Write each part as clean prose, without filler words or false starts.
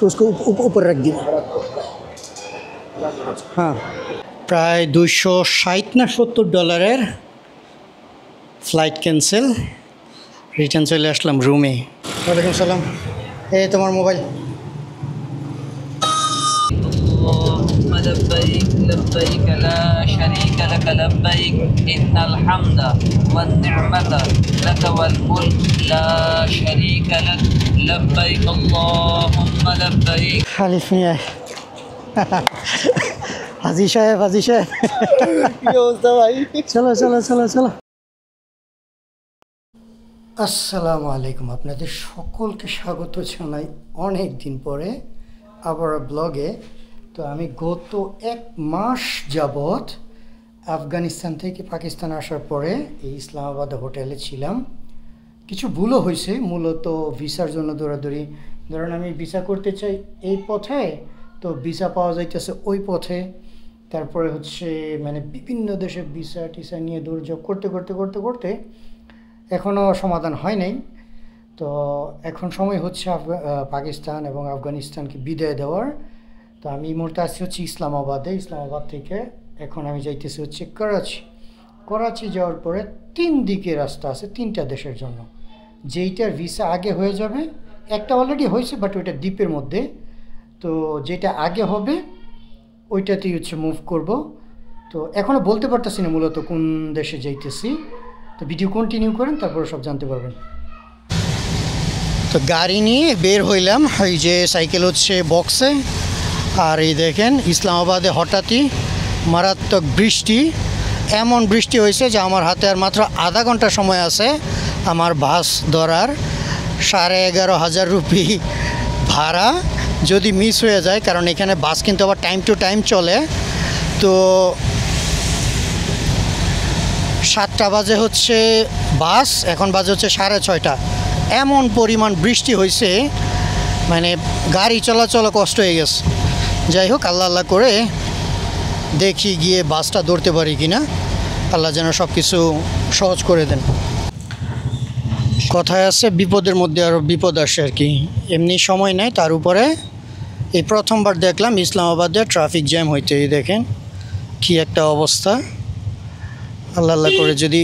उसको ऊपर रख दिया। हाँ प्राय 260 ना $70 फ्लाइट कैंसिल रिटर्न चले आसलाम रूमे। वालेकुम सलाम। ए तुम्हार मोबाइल। लब्बैक लब्बैक ला शरीक लक लब्बैक इन्नल हम्दा वन निअमता लक वल मुल्क ला शरीक लक लब्बैक अल्लाहुम्मा लब्बैक। खालिद मिया हाजी साहेब কি অবস্থা ভাই? চলো চলো চলো চলো। আসসালামু আলাইকুম, আপনাদের সকলকে স্বাগত জানাই অনেক দিন পরে আবার ব্লগে। তো আমি গত 1 মাস যাবৎ আফগানিস্তান থেকে পাকিস্তান আসার পরে এই ইসলামাবাদ হোটেলে ছিলাম। কিছু ভুলও হয়েছে, মূলত ভিসার জন্য দৌড়াদৌড়ি। ধরেন আমি ভিসা করতে চাই এই পথে, তো ভিসা পাওয়া যাইতেছে ওই পথে। তারপরে হচ্ছে মানে বিভিন্ন দেশে ভিসা টিসা নিয়ে দৌড়ঝাঁপ করতে করতে করতে করতে এখনও সমাধান হয় নাই। তো এখন সময় হচ্ছে পাকিস্তান এবং আফগানিস্তানকে বিদায় দেওয়ার। তো আমি এই মুহূর্তে আসছি হচ্ছে ইসলামাবাদে। ইসলামাবাদ থেকে এখন আমি যাইতেছি হচ্ছে করাচি যাওয়ার পরে 3 দিকে রাস্তা আছে 3টা দেশের জন্য। যেইটার ভিসা আগে হয়ে যাবে, একটা অলরেডি হয়েছে বাট ওইটা দ্বীপের মধ্যে, তো যেটা আগে হবে ওইটাতেই হচ্ছে মুভ করব। তো এখনও বলতে পারতেছি না মূলত কোন দেশে যাইতেছি। তো ভিডিও কন্টিনিউ করেন, তারপরে সব জানতে পারবেন। তো গাড়ি নিয়ে বের হইলাম, এই যে সাইকেল হচ্ছে বক্সে। আর এই দেখেন ইসলামাবাদে হঠাৎই মারাত্মক বৃষ্টি, এমন বৃষ্টি হয়েছে যে আমার হাতে আর মাত্র আধা ঘন্টা সময় আছে আমার বাস ধরার। 11,500 রুপি ভাড়া যদি মিস হয়ে যায়, কারণ এখানে বাস কিন্তু আবার টাইম টু টাইম চলে। তো 7টা বাজে হচ্ছে বাস, এখন বাজে হচ্ছে 6:30। এমন পরিমাণ বৃষ্টি হয়েছে মানে গাড়ি চলাচল কষ্ট হয়ে গেছে। যাই হোক, আল্লাহ আল্লাহ করে দেখি গিয়ে বাসটা ধরতে পারি কিনা। আল্লাহ যেন সব কিছু সহজ করে দেন। কথায় আছে বিপদের মধ্যে আরও বিপদ আসে আর কি, এমনি সময় নেই। তার উপরে এই প্রথমবার দেখলাম ইসলামাবাদে ট্রাফিক জ্যাম হইতে। এই দেখেন কি একটা অবস্থা। আল্লাহ আল্লাহ করে যদি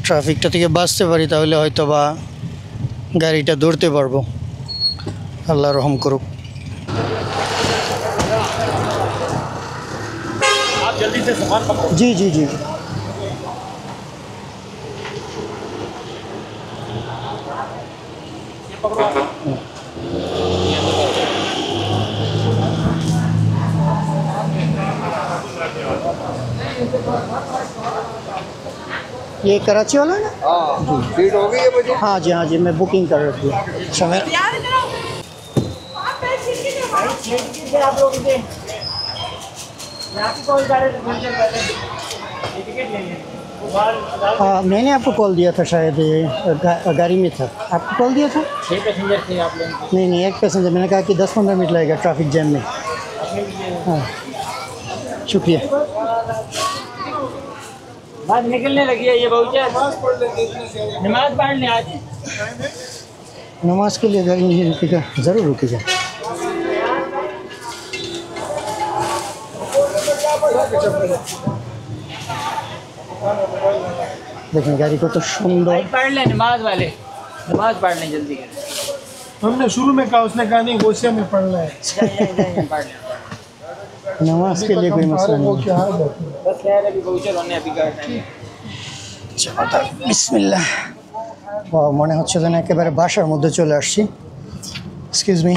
ট্রাফিকটা থেকে বাঁচতে পারি তাহলে হয়তো বা গাড়িটা ধরতে পারবো। আল্লাহ রহম করুক। জি জি জি ये कराची वाला है ना? सीट हो गई है मुझे। हाँ जी मैं बुकिंग कर रखी हूँ। समय मैंने आपको कॉल दिया था, शायद ये गाड़ी में था। आपको कॉल दिया था? 6 पैसेंजर थे आप लोग? नहीं 1 पैसेंजर। मैंने कहा कि 10-15 मिनट लगेगा ट्रैफिक जैम में। हाँ शुक्रिया। बात निकलने लगी है ये बहुचर। नमाज पढ़ने आज नमाज के लिए गाड़ी नहीं रुकेगा, ज़रूर रुकेगा। देखें गाड़ी को तो सुंदर। पढ़ ले नमाज वाले, नमाज पढ़ने जल्दी कर। हमने शुरू में कहा, उसने कहा नहीं गोशिया में पढ़ना है। पढ़ ले। नमाज के लिए कोई मसला नहीं। बस कह रहे अभी बहुचर होने अभी करना है। বিসমিল্লাহ। মনে হচ্ছে যেন একেবারে বাসার মধ্যে চলে আসছি। Excuse me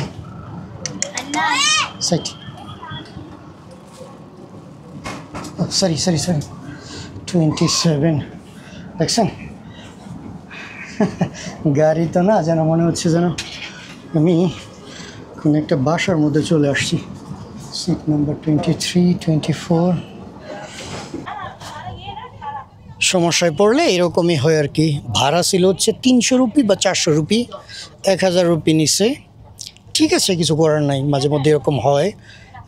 side. সরি 27 দেখছেন গাড়ি তো না, যেন মনে হচ্ছে যেন আমি কোনো একটা বাসার মধ্যে চলে আসছি। Seat number 23, 24। সমস্যায় পড়লে এরকমই হয় আর কি। ভাড়া ছিল হচ্ছে 300 রুপি বা 400 রুপি, 1000 রুপি নিচ্ছে। ঠিক আছে, কিছু করার নাই, মাঝে মধ্যে এরকম হয়।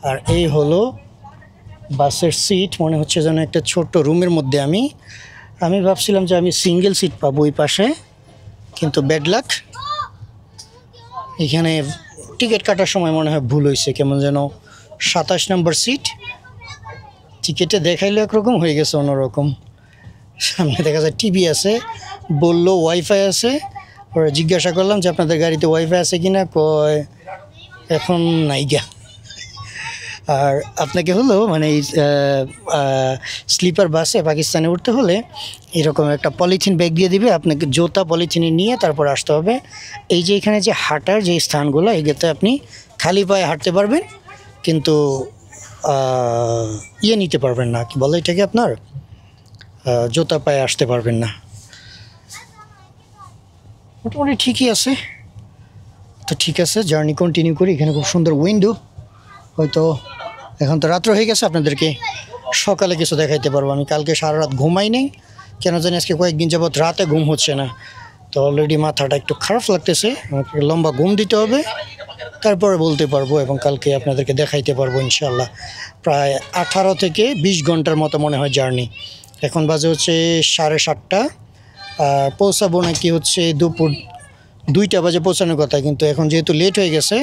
আর এই হলো বাসের সিট। মনে হচ্ছে যেন একটা ছোট্ট রুমের মধ্যে আমি ভাবছিলাম যে আমি সিঙ্গেল সিট পাবো ওই পাশে, কিন্তু ব্যাড লাক, এখানে টিকিট কাটার সময় মনে হয় ভুল হয়েছে, কেমন যেন 27 নম্বর সিট, টিকিটে দেখাইলে একরকম হয়ে গেছে অন্যরকম। সামনে দেখা যায় টিভি আছে, বললো ওয়াইফাই আছে, পরে জিজ্ঞাসা করলাম যে আপনাদের গাড়িতে ওয়াইফাই আছে কিনা, কয় এখন নাই গা। আর আপনাকে হলো মানে এই স্লিপার বাসে পাকিস্তানে উঠতে হলে এরকম একটা পলিথিন ব্যাগ দিয়ে দিবে, আপনাকে জুতা পলিথিনে নিয়ে তারপর আসতে হবে। এই যে এখানে যে হাঁটার যে স্থানগুলো, এগুলোতে আপনি খালি পায়ে হাঁটতে পারবেন, কিন্তু ইয়ে নিতে পারবেন না, কি বলে এটাকে, আপনার জুতা পায়ে আসতে পারবেন না। মোটামুটি ঠিকই আছে। তো ঠিক আছে, জার্নি কন্টিনিউ করি। এখানে খুব সুন্দর উইন্ডো, হয়তো এখন তো রাত্র হয়ে গেছে, আপনাদেরকে সকালে কিছু দেখাইতে পারবো। আমি কালকে সারা রাত ঘুমাই নেই, কেন জানি আজকে কয়েকদিন যাবৎ রাতে ঘুম হচ্ছে না, তো অলরেডি মাথাটা একটু খারাপ লাগতেছে। আমাকে লম্বা ঘুম দিতে হবে, তারপরে বলতে পারবো এবং কালকে আপনাদেরকে দেখাইতে পারবো ইনশাল্লাহ। প্রায় 18 থেকে 20 ঘন্টার মতো মনে হয় জার্নি। এখন বাজে হচ্ছে 7:30, আর পৌঁছাবো নাকি হচ্ছে দুপুর 2টা বাজে পৌঁছানোর কথা, কিন্তু এখন যেহেতু লেট হয়ে গেছে,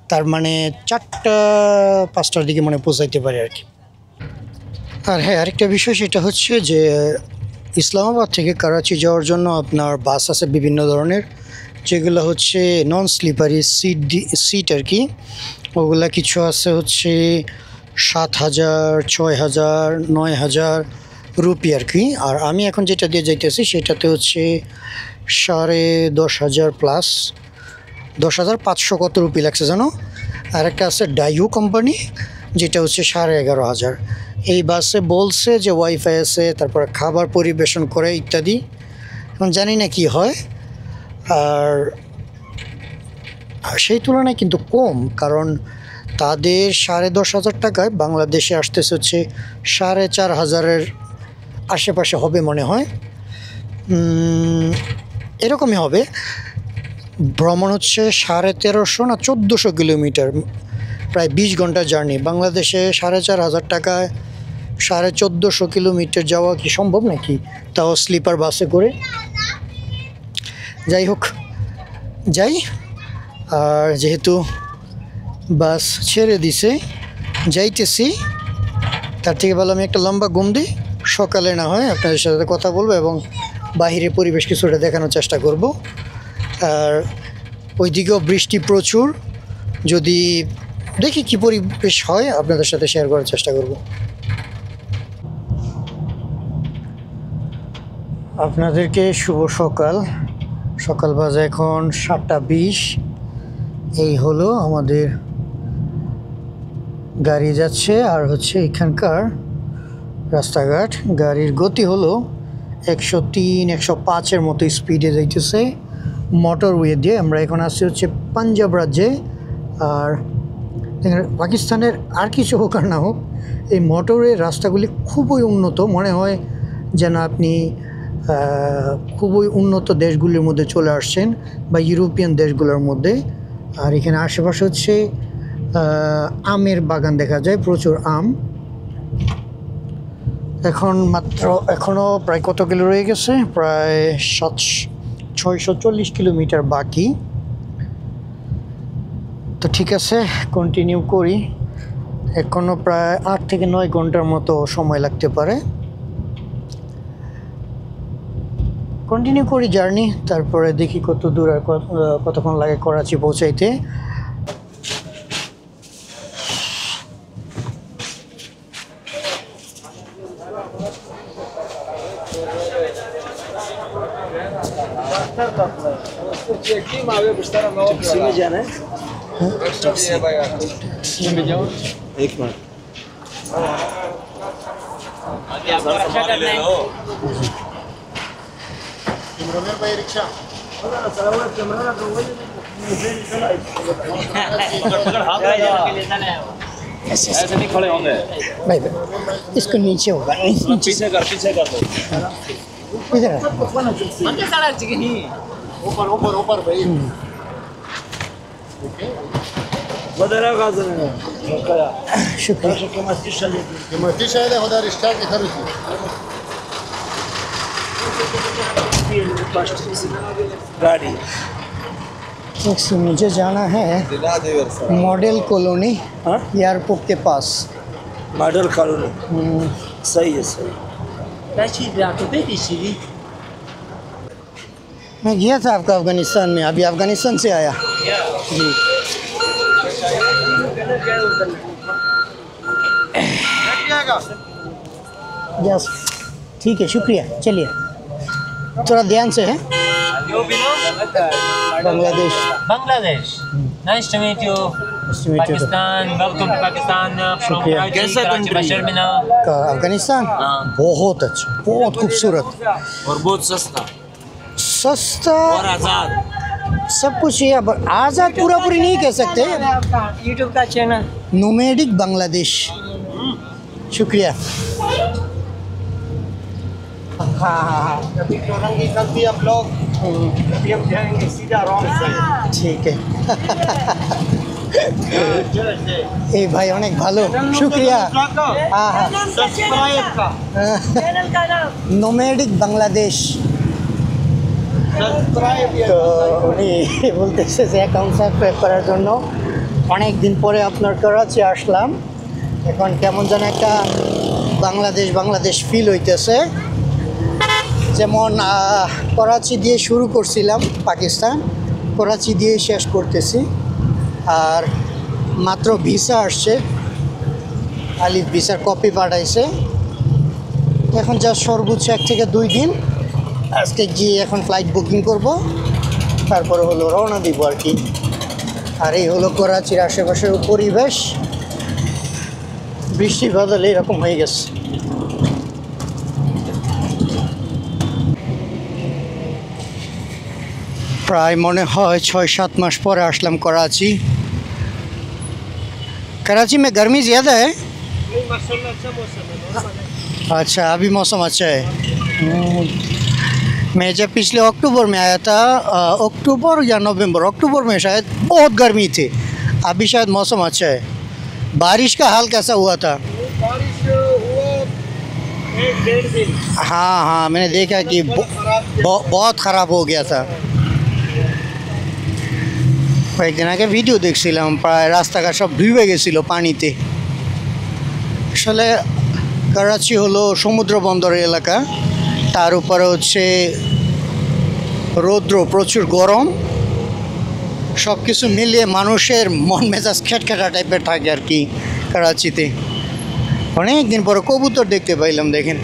তার মানে 4টা-5টার দিকে মনে পৌঁছাইতে পারে আর কি। আর হ্যাঁ, আরেকটা বিষয় সেটা হচ্ছে যে ইসলামাবাদ থেকে করাচি যাওয়ার জন্য আপনার বাস আছে বিভিন্ন ধরনের, যেগুলো হচ্ছে নন স্লিপারি সিট আর কি। ওগুলা কিছু আছে হচ্ছে 7,000, 6,000, 9,000 রুপি আর কি। আর আমি এখন যেটা দিয়ে যাইতেছি সেটাতে হচ্ছে 10,500 প্লাস, 10,500 কত রুপি লাগছে জানো। আর একটা আছে ডাইউ কোম্পানি, যেটা হচ্ছে 11,500। এই বাসে বলছে যে ওয়াইফাই আছে, তারপরে খাবার পরিবেশন করে ইত্যাদি। এখন জানি না কি হয়। আর সেই তুলনায় কিন্তু কম, কারণ তাদের 10,500 টাকায় বাংলাদেশে আসতেছে হচ্ছে 4,500-এর আশেপাশে হবে মনে হয়, এরকমই হবে। ভ্রমণ হচ্ছে 1350 না 1400 কিলোমিটার, প্রায় 20 ঘন্টা জার্নি। বাংলাদেশে 4,500 টাকায় 1450 কিলোমিটার যাওয়া কি সম্ভব নাকি, তাও স্লিপার বাসে করে। যাই হোক, যাই। আর যেহেতু বাস ছেড়ে দিছে, যাইতেছি, তার থেকে ভালো আমি একটা লম্বা ঘুম দিই, সকালে না হয় আপনাদের সাথে কথা বলবো এবং বাহিরের পরিবেশ কিছুটা দেখানোর চেষ্টা করব। আর ওইদিকেও বৃষ্টি প্রচুর, যদি দেখি কি পরিবেশ হয় আপনাদের সাথে শেয়ার করার চেষ্টা করব। আপনাদেরকে শুভ সকাল। সকাল বাজে এখন 7:20। এই হলো আমাদের গাড়ি যাচ্ছে, আর হচ্ছে এখানকার রাস্তাঘাট, গাড়ির গতি হলো 103-105-এর মতো স্পিডে যাইতেছে মোটরওয়ে দিয়ে। আমরা এখন আসছি হচ্ছে পাঞ্জাব রাজ্যে। আর পাকিস্তানের আর কিছু হোক আর না হোক, এই মোটরওয়ে রাস্তাগুলি খুবই উন্নত, মনে হয় যেন আপনি খুবই উন্নত দেশগুলির মধ্যে চলে আসছেন, বা ইউরোপিয়ান দেশগুলোর মধ্যে। আর এখানে আশেপাশে হচ্ছে আমের বাগান দেখা যায়, প্রচুর আম। এখন মাত্র এখনও প্রায় কত কিলো রয়ে গেছে, প্রায় 640 কিলোমিটার বাকি। তো ঠিক আছে, কন্টিনিউ করি। এখনও প্রায় 8 থেকে 9 ঘন্টার মতো সময় লাগতে পারে। কন্টিনিউ করি জার্নি, তারপরে দেখি কত দূর আর কতক্ষণ লাগে করাচি পৌঁছাইতে। ऐसे नहीं खड़े होंगे, भाई इसको नीचे होगा, पीछे कर दो। इधर ऊपर ऊपर ऊपर भाई शुक्रिया। ما شايله هو ده الاشتراك خارجي गाड़ी देखिए मुझे जाना है मॉडल कॉलोनी एयरपोर्ट के पास। मॉडल कॉलोनी सही है सही। मैं गया था आपका अफगानिस्तान में, अभी अफगानिस्तान से आया जी। यस ठीक है, शुक्रिया। चलिए थोड़ा ध्यान से है। Bangladesh. Bangladesh. Nice to meet you. Pakistan. Welcome to Pakistan. From शुक्रिया। Karachi, Karachi Basharmina. अफगानिस्तान बहुत अच्छा, बहुत खूबसूरत, और बहुत सस्ता सस्ता, और आज़ाद। सब कुछ है। अब आज़ाद पूरा पूरी नहीं कह सकते। यूट्यूब का चैनल नोमैडिक बांग्लादेश। शुक्रिया। हाँ अभी चौरंगी कर दिया ब्लॉक, अभी हम जाएंगे सीधा रॉन्ग साइड। ठीक है। এই ভাই অনেক ভালো, শুক্রিয়া। হ্যাঁ হ্যাঁ, सब्सक्राइब का चैनल का नाम নোম্যাডিক বাংলাদেশ। सब्सक्राइब তো উনি বলতেছে যে অ্যাকাউন্ট সাবস্ক্রাইব করার জন্য। অনেক দিন পরে আপনার করাচি আসলাম, এখন কেমন যেন একটা বাংলাদেশ বাংলাদেশ ফিল হইতেছে। যেমন করাচি দিয়ে শুরু করছিলাম পাকিস্তান, করাচি দিয়ে শেষ করতেছি। আর মাত্র ভিসা আসছে, আলিফ ভিসার কপি পাঠাইছে। এখন যা সর্বোচ্চ 1 থেকে 2 দিন, আজকে গিয়ে এখন ফ্লাইট বুকিং করব, তারপরে হলো রওনা দিব আর কি। আর এই হলো করাচির আশেপাশের পরিবেশ, বৃষ্টি বাদল এরকম হয়ে গেছে। প্রায় মনে হয় 6-7 মাস পরে আসলাম कराची। कराची में गर्मी ज़्यादा है? माशाल्लाह अच्छा मौसम है, नॉर्मल है। अच्छा अभी मौसम अच्छा है। मैं जब पिछले अक्टूबर में आया था, अक्टूबर या नवंबर, अक्टूबर में शायद बहुत गर्मी थी। अभी शायद मौसम अच्छा है। बारिश का हाल कैसा हुआ था? बारिश हुआ 1-1.5 दिन, हाँ हाँ, मैंने देखा कि बहुत ख़राब हो गया था। কয়েকদিন আগে ভিডিও দেখছিলাম, প্রায় রাস্তাঘাট সব ডুবে গেছিলো পানিতে। আসলে করাচি হলো সমুদ্র বন্দরের এলাকা, তার উপরে হচ্ছে রৌদ্র, প্রচুর গরম, সব কিছু মিলিয়ে মানুষের মন মেজাজ খেটখেটা টাইপের থাকে আর কি করাচিতে। অনেক দিন পরে কবুতর দেখতে পাইলাম, দেখেন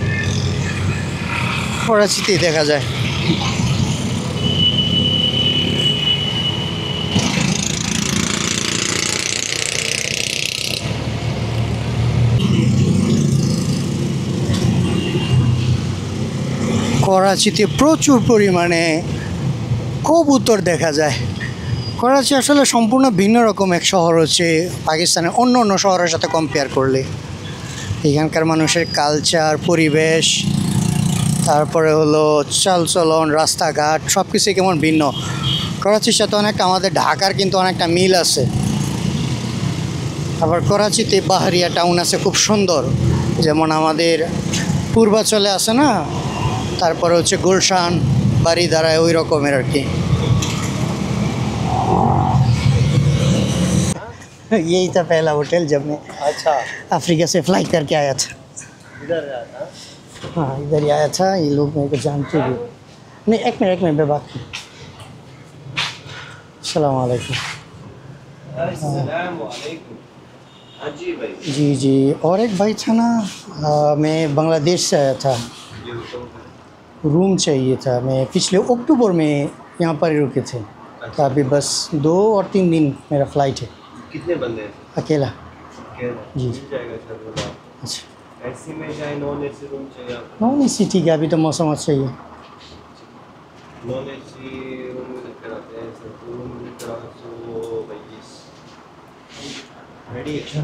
করাচিতেই দেখা যায়। করাচিতে প্রচুর পরিমাণে কবুতর দেখা যায়। করাচি আসলে সম্পূর্ণ ভিন্ন রকম এক শহর হচ্ছে পাকিস্তানের অন্য অন্য শহরের সাথে কম্পেয়ার করলে। এখানকার মানুষের কালচার, পরিবেশ, তারপরে হলো চালচলন, রাস্তাঘাট সব কিছুই কেমন ভিন্ন। করাচির সাথে অনেকটা আমাদের ঢাকার কিন্তু অনেকটা মিল আছে। আবার করাচিতে বাহারিয়া টাউন আছে খুব সুন্দর, যেমন আমাদের পূর্বাঞ্চলে আছে না, তারপরে হচ্ছে গুলশান, বাড়িধারায়, ওই রকমের আর কি। यही था पहला होटल जब मैं अच्छा अफ्रीका से फ्लाइट करके आया था। इधर आया था। हाँ इधर ही आया था, ये लोग मेरे को जानते भी नहीं। एक मिनट मैं बात की। अस्सलाम वालेकुम। अस्सलाम वालेकुम। हाँ जी भाई। जी जी, और एक भाई था ना, मैं बांग्लादेश से आया था, रूम चाहिए था। मैं पिछले अक्टूबर में यहाँ पर ही रुके थे, तो अभी बस 2 और 3 दिन मेरा फ़्लाइट है। कितने बंदे हैं? अकेला। जी जी। मिल जाएगा सर बोला। अच्छा एसी में चाहे नॉन एसी रूम चाहिए आपको? नॉन एसी ठीक है, अभी तो मौसम अच्छा ही है। नॉन एसी रूम लेकर आते हैं सर, रूम 422 रेडी है।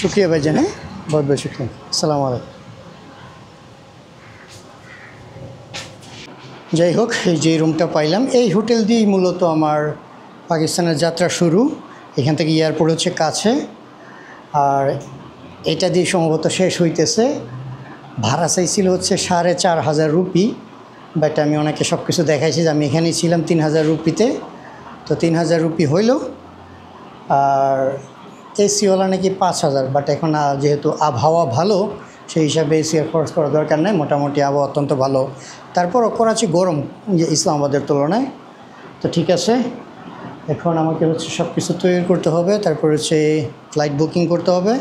शुक्रिया भाईजान, है बहुत बहुत शुक्रिया। अस्सलाम वालेकुम। যাই হোক, এই যে রুমটা পাইলাম, এই হোটেল দিয়েই মূলত আমার পাকিস্তানের যাত্রা শুরু। এখান থেকে এয়ারপোর্ট হচ্ছে কাছে, আর এটা দিয়ে সম্ভবত শেষ হইতেছে। ভাড়া চাইছিল হচ্ছে 4500 রুপি, বাট আমি ওনাকে সব কিছু দেখাইছি যে আমি এখানেই ছিলাম 3000 রুপিতে। তো 3000 রুপি হইল। আর এসিওয়ালা নাকি 5000, বাট এখন যেহেতু আবহাওয়া ভালো সেই হিসাবে এসি আর খরচ করার দরকার নেই, মোটামুটি আবহাওয়া অত্যন্ত ভালো। তারপরও করাচি গরম যে ইসলামাবাদের তুলনায়। তো ঠিক আছে, এখন আমাকে হচ্ছে সব কিছু তৈরি করতে হবে, তারপর হচ্ছে ফ্লাইট বুকিং করতে হবে,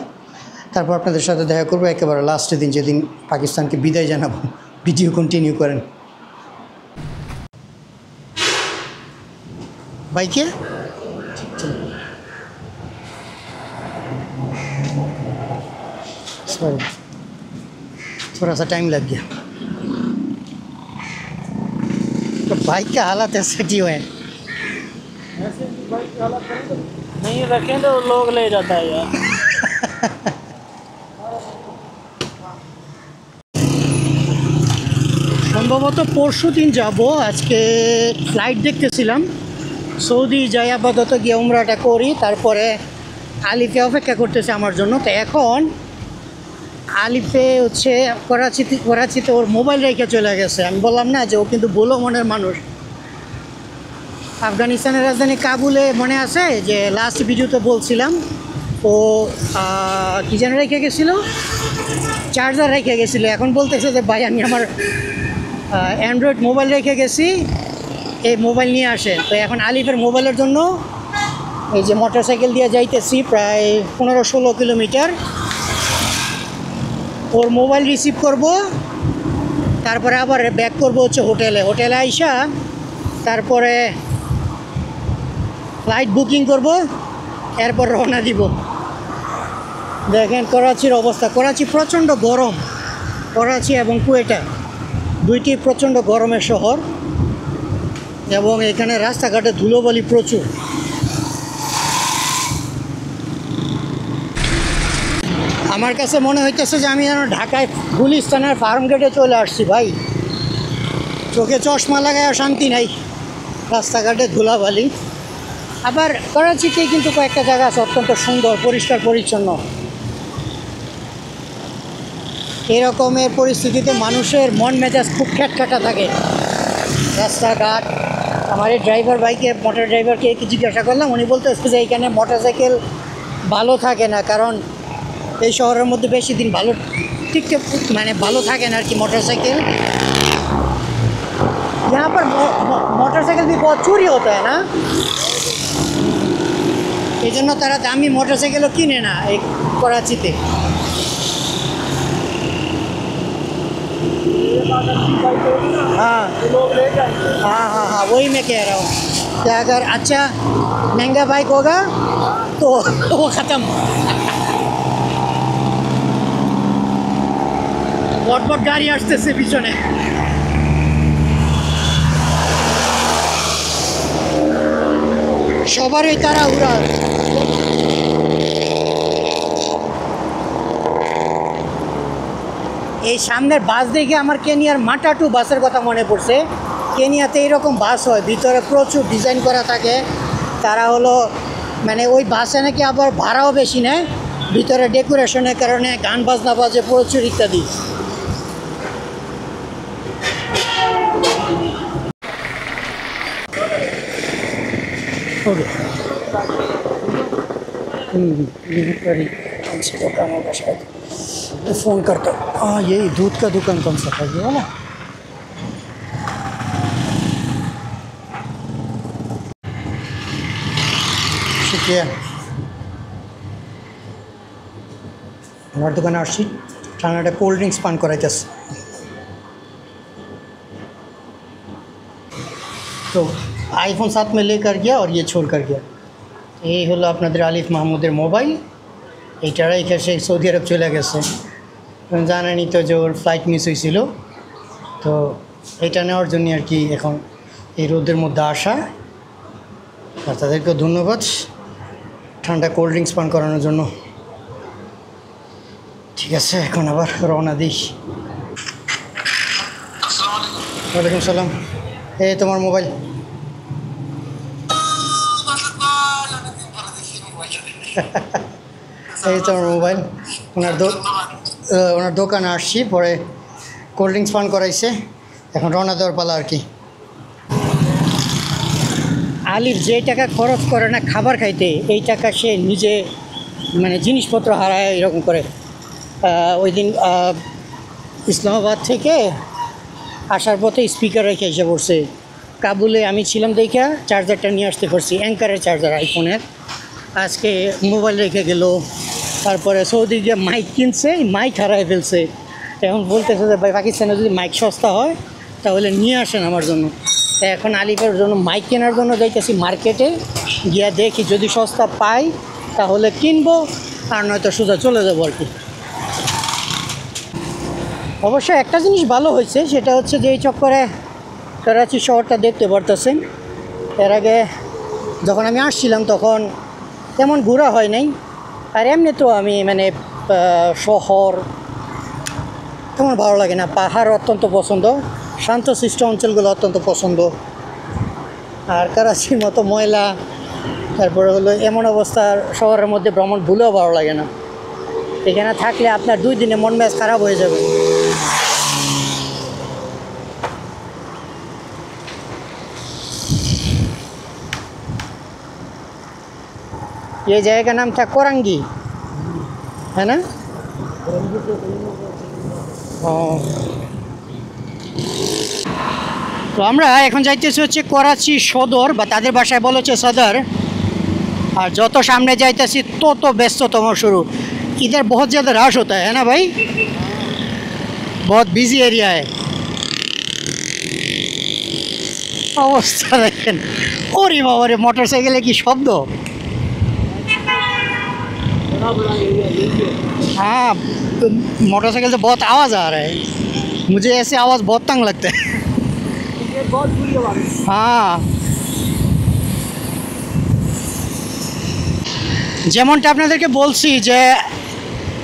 তারপর আপনাদের সাথে দেখা করবো একেবারে লাস্টের দিন, যেদিন পাকিস্তানকে বিদায় জানাবো। ভিডিও কন্টিনিউ করেন। বাইকে सॉरी थोड़ा सा टाइम लग गया। तो बाइक का हालत ऐसे क्यों है? नहीं रखें तो लोग ले जाता है यार। সম্ভবত পরশু দিন যাবো। আজকে ফ্লাইট দেখতেছিলাম, সৌদি যাই আপাতত গিয়ে উমরাটা করি, তারপরে আলিফে অপেক্ষা করতেছে আমার জন্য। তো এখন আলিফে হচ্ছে করাচিতে ওর মোবাইল রেখে চলে গেছে। আমি বললাম না যে ও কিন্তু বলো মনের মানুষ। আফগানিস্তানের রাজধানী কাবুলে মনে আছে যে লাস্ট ভিডিওতে বলছিলাম ও কী যেন রেখে গেছিলো, চার্জার রেখে গেছিলো। এখন বলতেছে যে ভাই আমি আমার অ্যান্ড্রয়েড মোবাইল রেখে গেছি, এই মোবাইল নিয়ে আসে। তো এখন আলিফের মোবাইলের জন্য এই যে মোটরসাইকেল দিয়ে যাইতেছি প্রায় 15-16 কিলোমিটার। ওর মোবাইল রিসিভ করব, তারপরে আবার ব্যাক করব হচ্ছে হোটেলে আইসা তারপরে ফ্লাইট বুকিং করব, এরপর রওনা দিব। দেখেন করাচির অবস্থা, করাচি প্রচণ্ড গরম। করাচি এবং কুয়েটা দুইটি প্রচণ্ড গরমের শহর, এবং এখানে রাস্তাঘাটে ধুলোবালি প্রচুর। আমার কাছে মনে হইতেছে যে আমি যেন ঢাকায় গুলিস্তানের ফার্ম গেটে চলে আসছি ভাই। চোখে চশমা লাগায় শান্তি নাই, রাস্তাঘাটে ধুলাবালি। আবার করাচিতেই কিন্তু কয়েকটা জায়গা আছে অত্যন্ত সুন্দর, পরিষ্কার পরিচ্ছন্ন। এরকমের পরিস্থিতিতে মানুষের মন মেজাজ খুব খ্যাটখাটা থাকে। রাস্তাঘাট, আমার এই ড্রাইভার বাইকে মোটর ড্রাইভারকে কি জিজ্ঞাসা করলাম, উনি বলতেছে যে এইখানে মোটরসাইকেল ভালো থাকে না, কারণ এই শহরের মধ্যে বেশি দিন ভালো ঠিকঠাক মানে ভালো থাকে না আর কি मोटरसाइकिल। यहाँ पर मोटरसाइकिल भी बहुत चोरी होता है ना, এই জন্য তারা দামি মোটরসাইকেলও কিনে না এই করাচিতে। हाँ हाँ हाँ हाँ वही मैं कह रहा हूँ कि अगर अच्छा महंगा बाइक होगा तो वो ख़त्म। বট গাড়ি আসতেছে পিছনে। সবারই তারা উড়া। এই সামনের বাস দেখে আমার কেনিয়ার মাটাটু বাসের কথা মনে পড়ছে। কেনিয়াতে এইরকম বাস হয়, ভিতরে প্রচুর ডিজাইন করা থাকে। তারা হলো মানে ওই বাসে নাকি আবার ভাড়াও বেশি নেয়, ভিতরে ডেকোরেশনের কারণে গান বাজনা বাজে প্রচুর ইত্যাদি। दुकान होगा शायद, फ़ोन करता। हाँ यही दूध का दुकान कौन सा था ये वाला? शुक्रिया। हमारे दुकान आसी ठाना कोल्ड ड्रिंक्स पान कराइतेছে। तो आईफोन साथ में लेकर गया और ये छोड़ कर गया। এই হলো আপনাদের আলিফ মাহমুদের মোবাইল। এইটা রেখে সে সৌদি আরব চলে গেছে। জানেনই তো যে ওর ফ্লাইট মিস হয়েছিল, তো এটা নেওয়ার জন্য আর কি এখন এই রোদের মধ্যে আসা। আর তাদেরকেও ধন্যবাদ ঠান্ডা কোল্ড ড্রিঙ্কস পান করানোর জন্য। ঠিক আছে, এখন আবার রওনা দিই। ওয়ালাইকুম সালাম। এই তোমার মোবাইল। এই তো আমার মোবাইল। ওনার দোকানে আসছি, পরে কোল্ড ড্রিঙ্কস পান করাইছে, এখন রওনা দেওয়ার পালা আর কি। আলিফ যে টাকা খরচ করে না খাবার খাইতে, এই টাকা সে নিজে মানে জিনিসপত্র হারায় এরকম করে। ওই দিন ইসলামাবাদ থেকে আসার পথে স্পিকার রেখে এসে পড়ছে। কাবুলে আমি ছিলাম দেখা চার্জারটা নিয়ে আসতে পারছি, অ্যাঙ্কারের চার্জার আইফোনের। আজকে মোবাইল রেখে গেল। তারপরে সৌদি গিয়ে মাইক কিনছে, মাইক হারায় ফেলছে। এখন বলতেছে যে ভাই পাকিস্তানে যদি মাইক সস্তা হয় তাহলে নিয়ে আসেন আমার জন্য। এখন আলিফের জন্য মাইক কেনার জন্য যাইতেছি মার্কেটে, গিয়া দেখি যদি সস্তা পাই তাহলে কিনবো, আর নয়তো সোজা চলে যাবো আর কি। অবশ্য একটা জিনিস ভালো হয়েছে, সেটা হচ্ছে যে এই চক্করে করাচি শহরটা দেখতে পারতেছেন। এর আগে যখন আমি আসছিলাম তখন তেমন ঘোরা হয় নাই। আর এমনি তো আমি মানে শহর তেমন ভালো লাগে না। পাহাড় অত্যন্ত পছন্দ, শান্তশিষ্ট অঞ্চলগুলো অত্যন্ত পছন্দ। আর করাচির মতো ময়লা, তারপরে হলো এমন অবস্থার শহরের মধ্যে ভ্রমণ ভুলেও ভালো লাগে না। এখানে থাকলে আপনার 2 দিনে মন মেজাজ খারাপ হয়ে যাবে। ये जगह का नाम था कोरंगी, है ना? তো আমরা এখন যাইতেছি হচ্ছে করাচি সদর, বা তাদের ভাষায় বলা হচ্ছে সদর। আর যত সামনে যাইতেছি তত ব্যস্ততম শুরু। इधर बहुत ज़्यादा रश होता है ना भाई, बहुत बिजी एरिया है। অবস্থা দেখেন, ওরে বাবা রে, মোটরসাইকেলে কি শব্দ! हाँ, मोटरसाइकिल से बहुत आवाज़ आ रहा है। मुझे ऐसे आवाज़ बहुत तंग लगता है। बहुत बुरी आवाज़। हाँ, যেমনটা আপনাদেরকে বলছি যে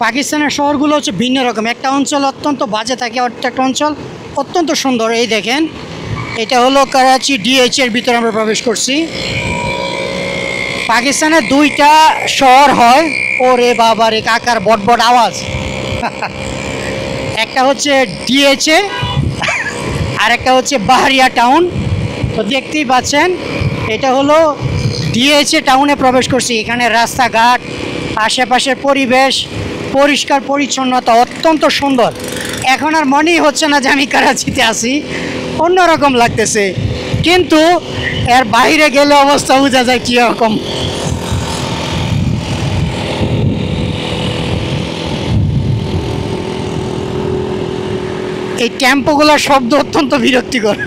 পাকিস্তানের শহরগুলো হচ্ছে ভিন্ন রকম। একটা অঞ্চল অত্যন্ত বাজে থাকে, একটা অঞ্চল অত্যন্ত সুন্দর। এই দেখেন, এটা হলো করাচি DH এর ভিতরে আমরা প্রবেশ করছি। পাকিস্তানে 2টা শহর হয়, ওরে বাবা রে কাকার বট বট আওয়াজ। একটা হচ্ছে DH আর একটা হচ্ছে বাহারিয়া টাউন। তো দেখতেই পাচ্ছেন, এটা হলো DH টাউনে প্রবেশ করছি। এখানে রাস্তাঘাট, আশেপাশের পরিবেশ, পরিষ্কার পরিচ্ছন্নতা অত্যন্ত সুন্দর। এখন আর মনেই হচ্ছে না যে আমি করাচিতে আছি, অন্যরকম লাগতেছে। কিন্তু এর বাইরে গেলে অবস্থা বোঝা যায় কীরকম। এই টেম্পোগুলোর শব্দ অত্যন্ত বিরক্তিকর।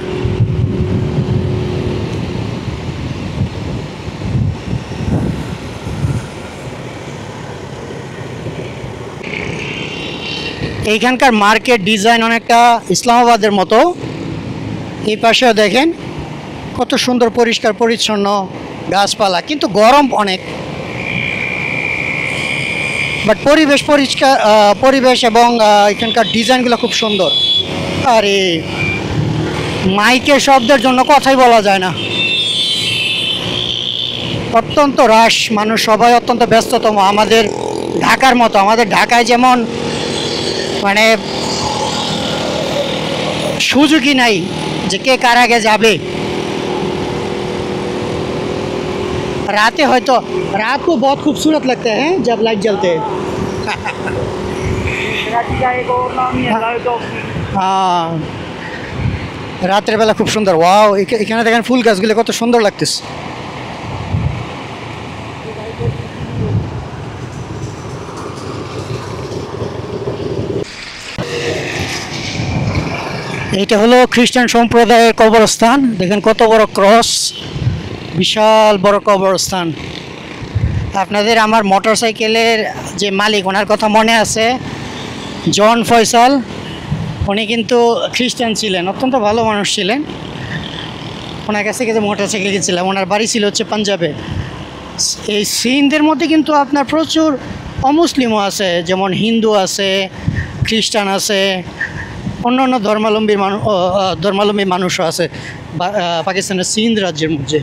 এইখানকার মার্কেট ডিজাইন অনেকটা ইসলামাবাদের মতো। এই পাশেও দেখেন কত সুন্দর পরিষ্কার পরিচ্ছন্ন গাছপালা, কিন্তু গরম অনেক। বাট পরিবেশ পরিষ্কার, পরিবেশ এবং এখানকার ডিজাইনগুলো খুব সুন্দর। আর এই মাইকের শব্দের জন্য কথাই বলা যায় না। অত্যন্ত রাশ মানুষ, সবাই অত্যন্ত ব্যস্ততম। আমাদের ঢাকার মতো, আমাদের ঢাকায় যেমন মানে সুযোগই নাই যে কে কার আগে যাবে। रातें हो तो रात को बहुत खूबसूरत लगते हैं जब लाइट जलते हैं। हाँ, রাতের বেলা খুব সুন্দর। ওয়াও, এখানে দেখেন ফুল গাছগুলো কত সুন্দর লাগতেছে। এটা হলো খ্রিস্টান সম্প্রদায়ের কবরস্থান। দেখেন কত বড় ক্রস, বিশাল বড় কবরস্থান। আপনাদের আমার মোটরসাইকেলের যে মালিক, ওনার কথা মনে আছে, জন ফয়সাল। উনি কিন্তু খ্রিস্টান ছিলেন, অত্যন্ত ভালো মানুষ ছিলেন। ওনার কাছ থেকে যে মোটরসাইকেল কিনছিলাম, ওনার বাড়ি ছিল হচ্ছে পাঞ্জাবে। এই সিন্ধের মধ্যে কিন্তু আপনার প্রচুর অমুসলিমও আছে, যেমন হিন্দু আছে, খ্রিস্টান আছে, অন্য অন্য ধর্মাবলম্বী মানুষও আছে পাকিস্তানের সিন্ধ রাজ্যের মধ্যে।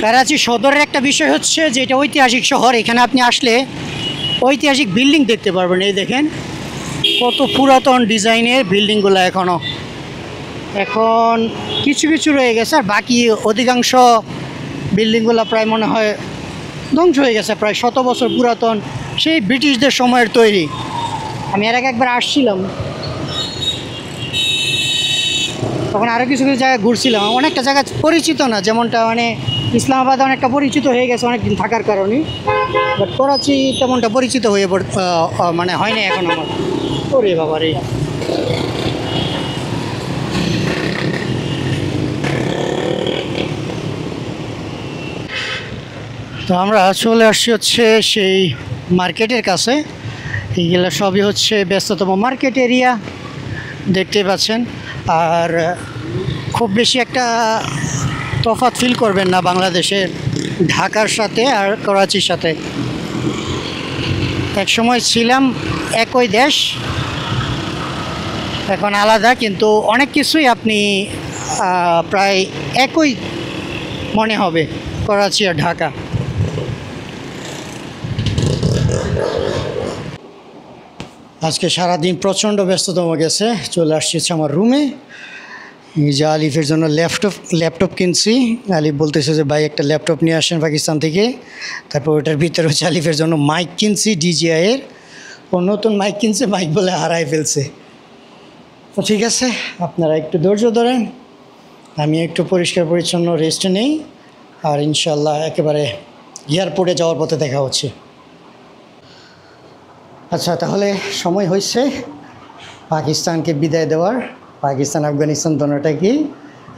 করাচি সদরের একটা বিষয় হচ্ছে যে এটা ঐতিহাসিক শহর। এখানে আপনি আসলে ঐতিহাসিক বিল্ডিং দেখতে পারবেন। এই দেখেন কত পুরাতন ডিজাইনের বিল্ডিংগুলো এখনও, এখন কিছু কিছু রয়ে গেছে, আর বাকি অধিকাংশ বিল্ডিংগুলো প্রায় মনে হয় ধ্বংস হয়ে গেছে, প্রায় 100 বছর পুরাতন, সেই ব্রিটিশদের সময়ের তৈরি। আমি এর আগে একবার আসছিলাম, তখন আরও কিছু কিছু জায়গায় ঘুরছিলাম। অনেকটা জায়গা পরিচিত না, যেমনটা মানে ইসলামাবাদ অনেকটা পরিচিত হয়ে গেছে অনেকদিন থাকার কারণে, বাট করাচি তেমনটা পরিচিত হয়ে মানে হয় না এখন আমার। ওরে বাবা রে, তো আমরা চলে আসছি হচ্ছে সেই মার্কেটের কাছে। এইগুলো সবই হচ্ছে ব্যস্ততম মার্কেট এরিয়া, দেখতে পাচ্ছেন। আর খুব বেশি একটা তফাৎ ফিল করবেন না বাংলাদেশের ঢাকার সাথে আর করাচির সাথে। এক সময় ছিলাম একই দেশ, এখন আলাদা, কিন্তু অনেক কিছুই আপনি প্রায় একই মনে হবে করাচি আর ঢাকা। আজকে সারাদিন প্রচণ্ড ব্যস্ততম গেছে। চলে আসছি আমার রুমে। এই যে আলিফের জন্য ল্যাপটপ কিনছি। আলিফ বলতেছে যে ভাই একটা ল্যাপটপ নিয়ে আসেন পাকিস্তান থেকে। তারপর ওটার ভিতরে হচ্ছে আলিফের জন্য মাইক কিনছি DJI-এর। ও নতুন মাইক কিনছে, মাইক বলে হারাই ফেলছে। তো ঠিক আছে, আপনারা একটু ধৈর্য ধরেন, আমি একটু পরিষ্কার পরিচ্ছন্ন রেস্ট নেই, আর ইনশাল্লাহ একেবারে এয়ারপোর্টে যাওয়ার পথে দেখা হচ্ছে। আচ্ছা, তাহলে সময় হয়েছে পাকিস্তানকে বিদায় দেওয়ার। পাকিস্তান আফগানিস্তান দোনোটাকেই।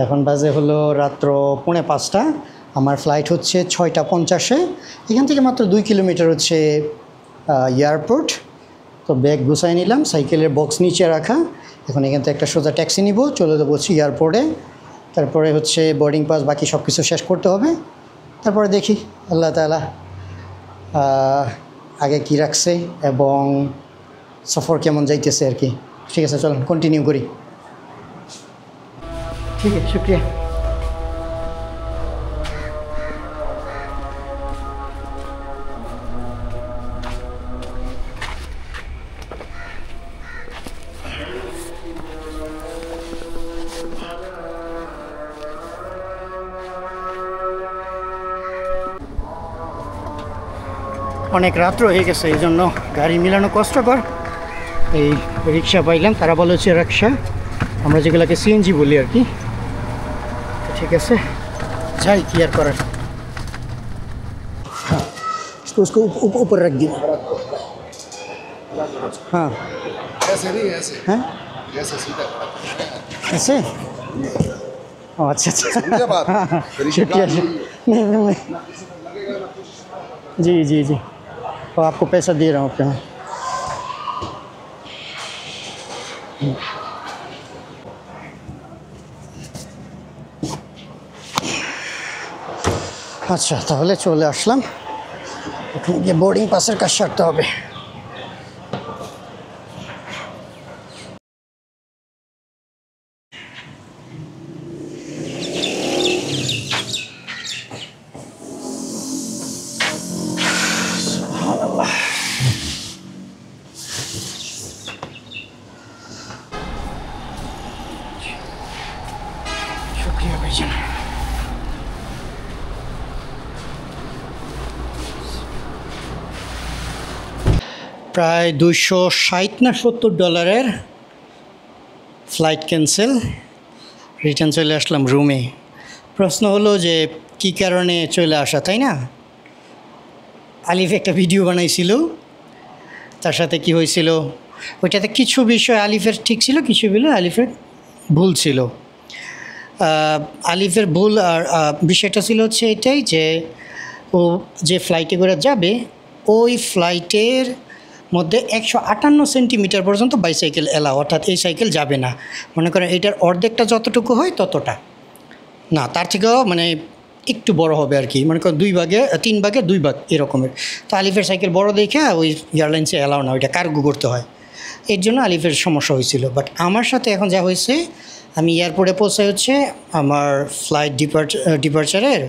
এখন বাজে হলো রাত্র 4:45। আমার ফ্লাইট হচ্ছে 6:50-এ। এখান থেকে মাত্র 2 কিলোমিটার হচ্ছে এয়ারপোর্ট। তো ব্যাগ গুছাই নিলাম, সাইকেলের বক্স নিচে রাখা। এখন এখান থেকে একটা সোজা ট্যাক্সি নিব, চলে যাবো হচ্ছে এয়ারপোর্টে। তারপরে হচ্ছে বোর্ডিং পাস, বাকি সব কিছু শেষ করতে হবে। তারপরে দেখি আল্লাহ তাআলা আগে কি রাখছে এবং সফর কেমন যাইতেছে আর কি। ঠিক আছে, চলুন কন্টিনিউ করি। ঠিক আছে, শুক্রিয়া। অনেক রাত্র হয়ে গেছে, এই জন্য গাড়ি মিলানো কষ্টকর। এই রিক্সা পাইলাম, তারা বলে হচ্ছে রিক্সা, আমরা যেগুলোকে CNG বলি আর কি। ঠিক আছে, যাই, কি আর করার। হ্যাঁ, उसको ऊपर रख दिया। हाँ, ऐसे नहीं, ऐसे हैं ऐसे सीधा ऐसे। ओ अच्छा अच्छा, समझे बात? शुक्रिया। नहीं, जी जी जी, तो आपको पैसा दे रहा हूँ आपके। আচ্ছা, তাহলে চলে আসলাম। ওখানে গিয়ে বোর্ডিং পাসের কাজ সারতে হবে। শুক্রিয়া ভাইজান। প্রায় $260 না $70 ফ্লাইট ক্যান্সেল, রিটার্ন চলে আসলাম রুমে। প্রশ্ন হলো যে কী কারণে চলে আসা, তাই না? আলিফ একটা ভিডিও বানাইছিল, তার সাথে কি হয়েছিল, ওইটাতে কিছু বিষয় আলিফের ঠিক ছিল, কিছু বিষয় আলিফের ভুল ছিল। আলিফের ভুল আর বিষয়টা ছিল হচ্ছে এটাই যে ও যে ফ্লাইটে করে যাবে, ওই ফ্লাইটের মধ্যে 158 সেন্টিমিটার পর্যন্ত বাইসাইকেল এলাও, অর্থাৎ এই সাইকেল যাবে না। মনে করেন এটার অর্ধেকটা যতটুকু হয় ততটা না, তার থেকেও মানে একটু বড় হবে আর কি। মনে করেন 3 ভাগে 2 ভাগ এরকমের। তো আলিফের সাইকেল বড় দেখে ওই এয়ারলাইন্সে এলাও না, ওইটা কার্গো করতে হয়, এর জন্য আলিফের সমস্যা হয়েছিল। বাট আমার সাথে এখন যা হয়েছে, আমি এয়ারপোর্টে পৌঁছাই হচ্ছে আমার ফ্লাইট ডিপার্চারের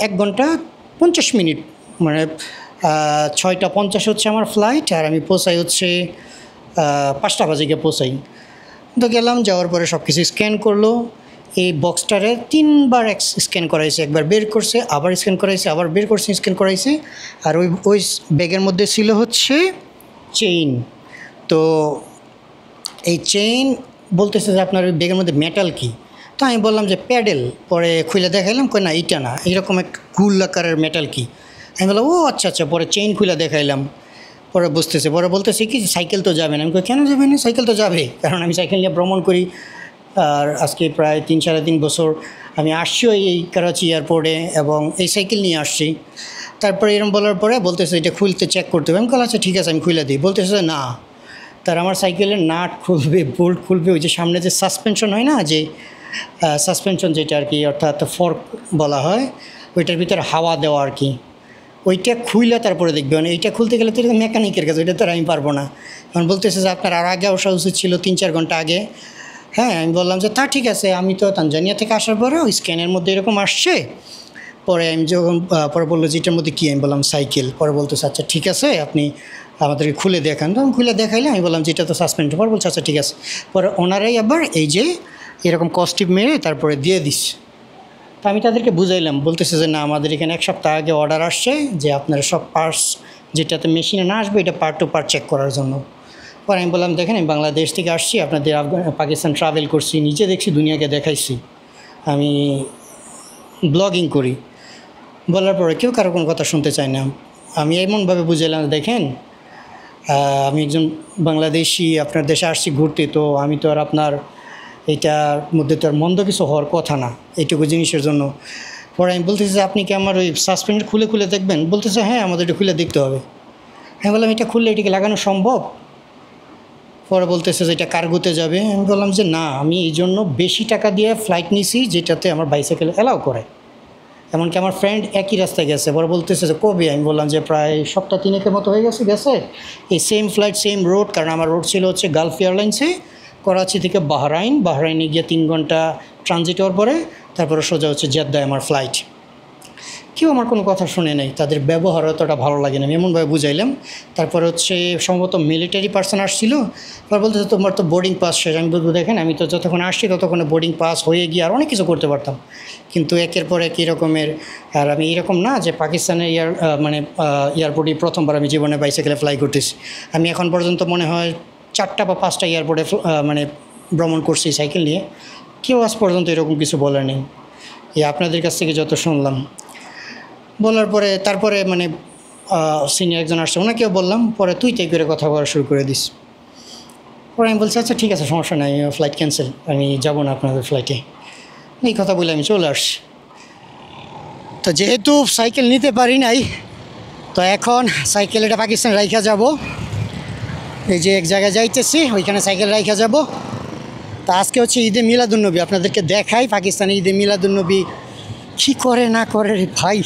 1 ঘন্টা 50 মিনিট, মানে 6:50 হচ্ছে আমার ফ্লাইট, আর আমি পৌঁছাই হচ্ছে 5টা বাজে গিয়ে পৌঁছাই। তো গেলাম, যাওয়ার পরে সব কিছু স্ক্যান করলো। এই বক্সটারে 3বার স্ক্যান করাইছে, একবার বের করছে, আবার স্ক্যান করাইছে, আবার বের করছে, স্ক্যান করাইছে। আর ওই ব্যাগের মধ্যে ছিল হচ্ছে চেইন। তো এই চেইন বলতেছে যে আপনার ওই ব্যাগের মধ্যে মেটাল কি? তো আমি বললাম যে প্যাডেল। পরে খুলে দেখাইলাম, কই না এইটা না, এইরকম এক গোল আকারের মেটাল কি। আমি বললাম ও আচ্ছা আচ্ছা। পরে চেইন খুলে দেখাইলাম, পরে বুঝতেছে। পরে বলতেছে কি সাইকেল তো যাবে না। আমি কই কেন যাবে না? সাইকেল তো যাবে, কারণ আমি সাইকেল নিয়ে ভ্রমণ করি। আর আজকে প্রায় 3-3.5 বছর আমি আসছি এই করাচি এয়ারপোর্টে, এবং এই সাইকেল নিয়ে আসছি। তারপরে এরকম বলার পরে বলতেছে এটা খুলতে চেক করতে হবে। আমি বললাম আচ্ছা ঠিক আছে, আমি খুলে দিই। বলতেছে না, তার আমার সাইকেলের নাট খুলবে, বোল্ট খুলবে, ওই যে সামনে যে সাসপেনশন হয় না, যে সাসপেনশন যেটা আর কি, অর্থাৎ ফর্ক বলা হয়, ওইটার ভিতরে হাওয়া দেওয়া আর কি, ওইটা খুইলে তারপরে দেখবে। মানে এইটা খুলতে গেলে তো এটা মেকানিকের কাছে, ওইটা তো আমি পারবো না। কারণ বলতেছে যে আপনার আর আগে আসা উচিত ছিল 3-4 ঘন্টা আগে। হ্যাঁ, আমি বললাম যে তা ঠিক আছে, আমি তো তানজানিয়া থেকে আসার পরে ওই স্ক্যানের মধ্যে এরকম আসছে। পরে আমি যখন পরে বললো যে এটার মধ্যে কী, আমি বললাম সাইকেল। পরে বলতেছে আচ্ছা ঠিক আছে, আপনি আমাদেরকে খুলে দেখান। তো আমি খুলে দেখাইলে আমি বললাম যে এটা তো সাসপেন্ড। পরে বলছে আচ্ছা ঠিক আছে। পরে ওনারাই আবার এই যে এরকম কস্টিপ মেরে তারপরে দিয়ে দিস। তো আমি তাদেরকে বুঝাইলাম, বলতেছে যে না, আমাদের এখানে 1 সপ্তাহ আগে অর্ডার আসছে যে আপনারা সব পার্টস যেটাতে মেশিনে না আসবে এটা পার্ট টু পার্ট চেক করার জন্য। পরে আমি বললাম দেখেন, আমি বাংলাদেশ থেকে আসছি, আপনাদের পাকিস্তান ট্রাভেল করছি, নিজে দেখছি, দুনিয়াকে দেখাইছি, আমি ব্লগিং করি। বলার পরে কেউ কারো কোনো কথা শুনতে চায় না। আমি এমনভাবে বুঝাইলাম, দেখেন আমি একজন বাংলাদেশি, আপনার দেশে আসছি ঘুরতে, তো আমি তো আর আপনার এইটার মধ্যে তো আর মন্দ কিছু হওয়ার কথা না এইটুকু জিনিসের জন্য। পরে আমি বলতেছি যে আপনি কি আমার ওই সাসপেন্ড খুলে খুলে দেখবেন? বলতেছে হ্যাঁ, আমাদের এটা খুলে দেখতে হবে। আমি বললাম এটা খুললে এটাকে লাগানো সম্ভব? পরে বলতেছে যে এটা কার্গোতে যাবে। আমি বললাম যে না, আমি এই জন্য বেশি টাকা দিয়ে ফ্লাইট নিছি যেটাতে আমার বাইসাইকেল অ্যালাউ করে। এমনকি আমার ফ্রেন্ড একই রাস্তায় গেছে। পরে বলতেছে যে কবে? আমি বললাম যে প্রায় সপ্তাহ 3 মতো হয়ে গেছে এই সেম ফ্লাইট, সেম রোড। কারণ আমার রোড ছিল হচ্ছে গালফ এয়ারলাইন্সে, করাচি থেকে বাহরাইনে গিয়ে 3 ঘন্টা ট্রানজিট হওয়ার পরে তারপরে সোজা হচ্ছে জেদ্দায় আমার ফ্লাইট। কেউ আমার কোনো কথা শুনে নেই, তাদের ব্যবহার অতটা ভালো লাগে না। আমি এমনভাবে বুঝাইলাম। তারপরে হচ্ছে সম্ভবত মিলিটারি পার্সন আসছিল। এবার বলতেছে তোমার তো বোর্ডিং পাস শেষ। আমি বলবো দেখেন, আমি তো যতক্ষণ আসছি ততক্ষণে বোর্ডিং পাস হয়ে গিয়ে আর অনেক কিছু করতে পারতাম, কিন্তু একের পর এক রকমের। আর আমি এরকম না যে পাকিস্তানের এয়ারপোর্টে প্রথমবার আমি জীবনে বাইসাইকেলে ফ্লাই করতেছি। আমি এখন পর্যন্ত মনে হয় 4টা বা 5টা এয়ারপোর্টে ভ্রমণ করছি সাইকেল নিয়ে। কেউ আজ পর্যন্ত এরকম কিছু বলার নেই। আপনাদের কাছ থেকে যত শুনলাম। বলার পরে তারপরে সিনিয়র একজন আসছে, ওনাকেও বললাম। পরে তুই তাই করে কথা বলা শুরু করে দিস। পরে আমি বলছি আচ্ছা ঠিক আছে, সমস্যা নাই, ফ্লাইট ক্যান্সেল, আমি যাব না আপনাদের ফ্লাইটে। এই কথা বলে আমি চলে আসছি। তো যেহেতু সাইকেল নিতে পারি নাই, তো এখন সাইকেল এটা পাকিস্তানে রাইখা যাব। এই যে এক জায়গায় যাইতেছি, ওইখানে সাইকেল রাইখা যাব। তা আজকে হচ্ছে ঈদে মিলাদুন্নবী, আপনাদেরকে দেখাই পাকিস্তানে ঈদে মিলাদুন্নবী কী করে না করে রে ভাই।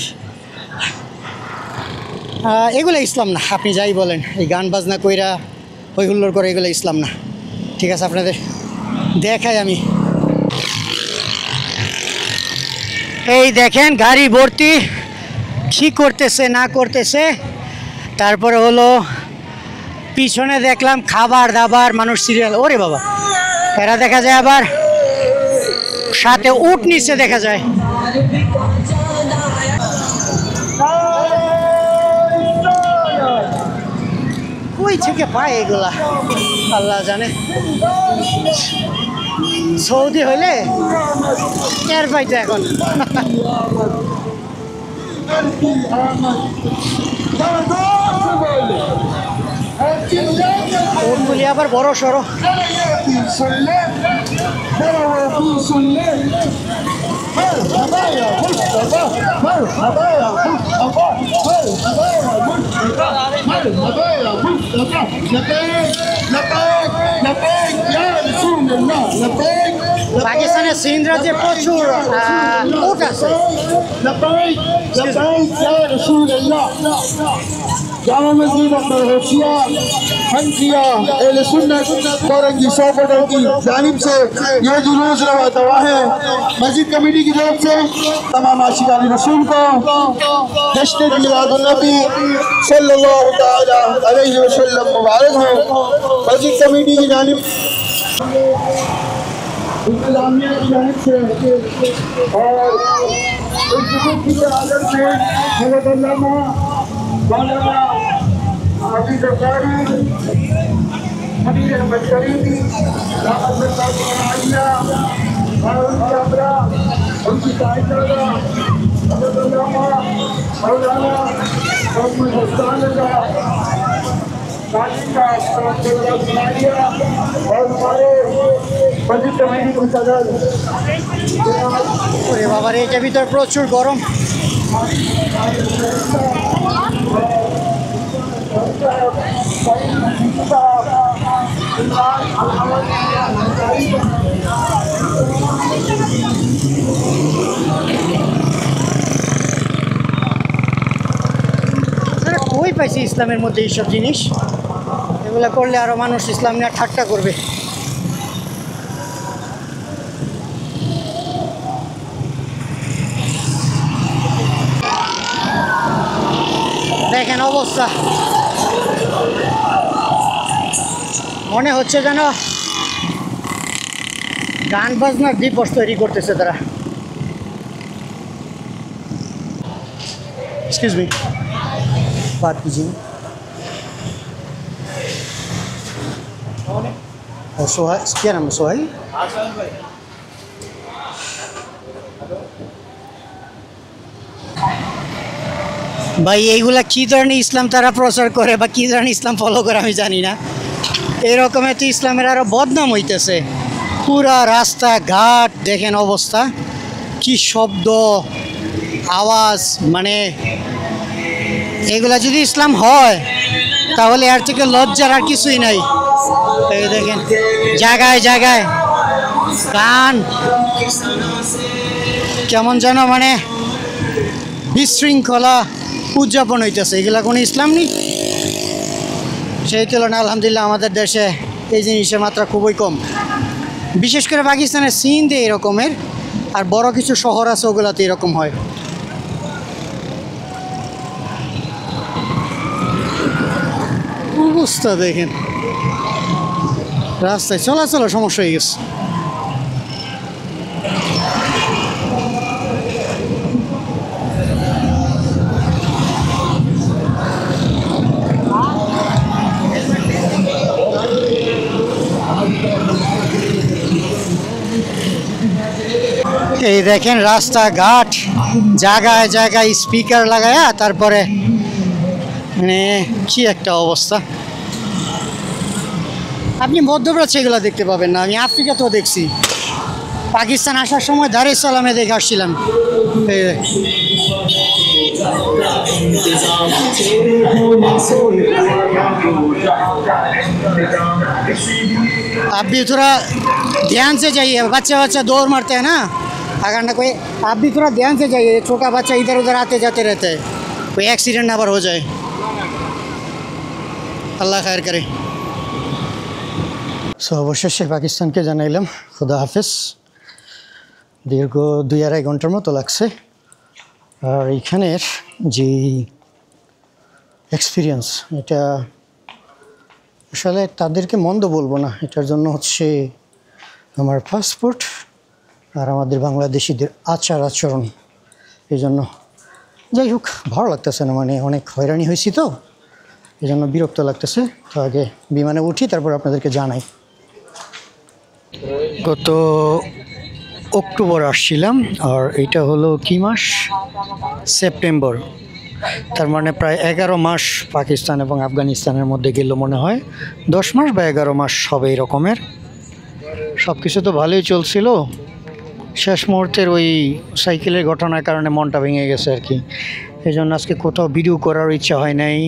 এগুলো ইসলাম না, আপনি যাই বলেন। এই গান বাজনা কইরা হই হুল্লোড় করে, এগুলো ইসলাম না। ঠিক আছে, আপনাদের দেখাই আমি। এই দেখেন গাড়ি ভর্তি, কী করতেছে না করতেছে। তারপরে হলো পিছনে দেখলাম খাবার দাবার, মানুষ সিরিয়াল। ওরে বাবা, এরা দেখা যায় আবার সাথে উট নিচে দেখা যায়। কই থেকে পায় এগুলা আল্লাহ জানে। সৌদি হইলে এর পাইতো এখন। উটগুলি আবার বড় সড়ো। পাকিস্তানের সিন্ধ রাজ্যে প্রচুর উট আছে। जामा मस्जिद अंदर होशिया हंसिया अहले सुन्नत फौरंगी सोपटर की जानिब से ये जुलूस रवाता हुआ है। मस्जिद कमेटी की तरफ से तमाम आशिकान रसूल को जश्न मिलादुन नबी सल्लल्लाहु तआला अलैहि वसल्लम मुबारक हो। मस्जिद कमेटी की जानिब इंतजामिया की जानिब से और की आदर से हज़रत अल्लामा मौलाना हाफिज़ ज़कारी हमीद अहमद करीमी और उनके हमरा उनकी साहिबजादा हज़रत अल्लामा मौलाना मोहम्मद हसन रज़ा का और हमारे मस्जिद कमेटी के सदर বাবার এটা ভিতর প্রচুর গরম। কই পাইছি ইসলামের মধ্যে এইসব জিনিস? এগুলো করলে আরো মানুষ ইসলাম নিয়ে ঠাট্টা করবে। দেখেন অবস্থা, মনে হচ্ছে যেন গান বাজনার দিবস তৈরি করতেছে তারা। एक्सक्यूज मी, बात कीजिए। और सोहाई, क्या नाम है? सोहाई। ভাই এইগুলা কী ধরনের ইসলাম তারা প্রচার করে বা কী ধরনের ইসলাম ফলো করে আমি জানি না। এরকমের তো ইসলামের আরও বদনাম হইতেছে। পুরা রাস্তাঘাট দেখেন অবস্থা, কি শব্দ আওয়াজ, মানে এগুলা যদি ইসলাম হয় তাহলে এর থেকে লজ্জার আর কিছুই নাই। এই দেখেন জায়গায় জায়গায় গান, কেমন যেন মানে বিশৃঙ্খলা উদযাপন হইতেছে। এগুলা কোনো ইসলাম নেই। সেই তুলনায় আলহামদুলিল্লাহ আমাদের দেশে এই জিনিসের মাত্রা খুবই কম। বিশেষ করে পাকিস্তানের সিন্ধে এরকমের, আর বড় কিছু শহর আছে ওগুলাতে এরকম হয়। অবস্থা দেখেন, রাস্তায় চলাচল সমস্যা হয়ে গেছে। এই দেখেন রাস্তাঘাট জায়গায় জায়গায় স্পিকার লাগায়া, তারপরে মানে কি একটা অবস্থা। আপনি মধ্যপ্রাচ্যে এগুলো দেখতে পাবেন না। আমি আফ্রিকাতেও দেখছি। পাকিস্তান আসার সময় দার এস সালামে দেখে আসছিলাম। आप भी थोड़ा ध्यान से जाइए, बच्चा बच्चा दौड़ मारते हैं ना, अगर ना कोई, आप भी थोड़ा ध्यान से जाइए, छोटा बच्चा इधर उधर आते जाते रहते हैं, कोई एक्सीडेंट ना हो जाए। আল্লাহ খায়ের করে। সো অবশেষে পাকিস্তানকে জানাইলাম খুদা হাফেজ। দীর্ঘ 2-2.5 ঘন্টার মতো লাগছে। আর এইখানের যে এক্সপিরিয়েন্স, এটা আসলে তাদেরকে মন্দ বলবো না। এটার জন্য হচ্ছে আমার পাসপোর্ট আর আমাদের বাংলাদেশিদের আচার আচরণ, এই জন্য যাই হোক ভালো লাগতেছে না। মানে অনেক হয়রানি হয়েছি তো, এই জন্য বিরক্ত লাগতেছে। তো আগে বিমানে উঠি, তারপর আপনাদেরকে জানাই। গত অক্টোবর আসছিলাম, আর এটা হলো কি মাস? সেপ্টেম্বর। তার মানে প্রায় 11 মাস পাকিস্তান এবং আফগানিস্তানের মধ্যে গেল মনে হয়। 10 মাস বা 11 মাস হবে এই রকমের। সব কিছু তো ভালোই চলছিল, শেষ মুহূর্তের ওই সাইকেলের ঘটনার কারণে মনটা ভেঙে গেছে আর কি। এই জন্য আজকে কোথাও ভিডিও করার ইচ্ছা হয় নাই।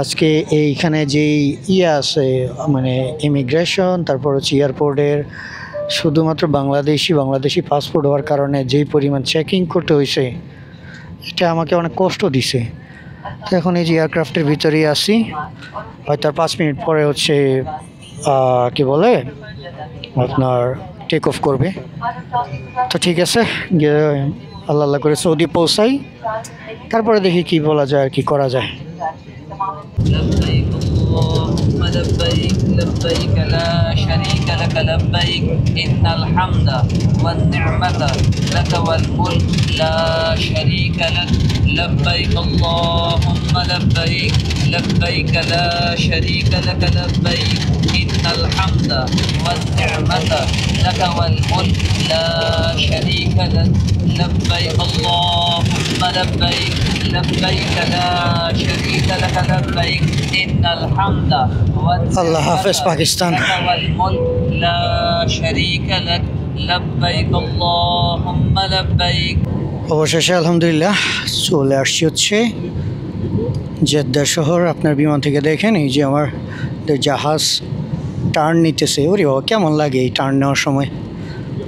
আজকে এইখানে যেই আছে মানে ইমিগ্রেশন, তারপর হচ্ছে এয়ারপোর্টের শুধুমাত্র বাংলাদেশি পাসপোর্ট হওয়ার কারণে যেই পরিমাণ চেকিং করতে হয়েছে, এটা আমাকে অনেক কষ্ট দিছে। তো এখন এই যে এয়ারক্রাফটের ভিতরেই আছি, হয়তো আর 5 মিনিট পরে হচ্ছে কি বলে আপনার টেক অফ করবে। তো ঠিক আছে, গিয়ে আল্লাহ আল্লাহ করে সৌদি পৌঁছাই, তারপরে দেখি কি বলা যায় আর কি করা যায়। لبيك اللهم لبيك لبيك لا شريك لك لبيك إن الحمد والنعمة لك والملك لا شريك لك لبيك اللهم لبيك لبيك لا شريك لك لبيك إن الحمد والنعمة لك والملك لا شريك لك لبيك اللهم لبيك لبيك لا شريك لك لبيك إن الحمد আল্লাহ হাফেজ পাকিস্তান। والملك لا شريك لك لبيك اللهم لبيك। অবশেষে আলহামদুলিল্লাহ চলে আসছি হচ্ছে জেদ্দা শহর। আপনার বিমান থেকে দেখেন এই যে আমার জাহাজ টার্ন নিতেছে। ওরে বাবা, কেমন লাগে এই টার্ন নেওয়ার সময়।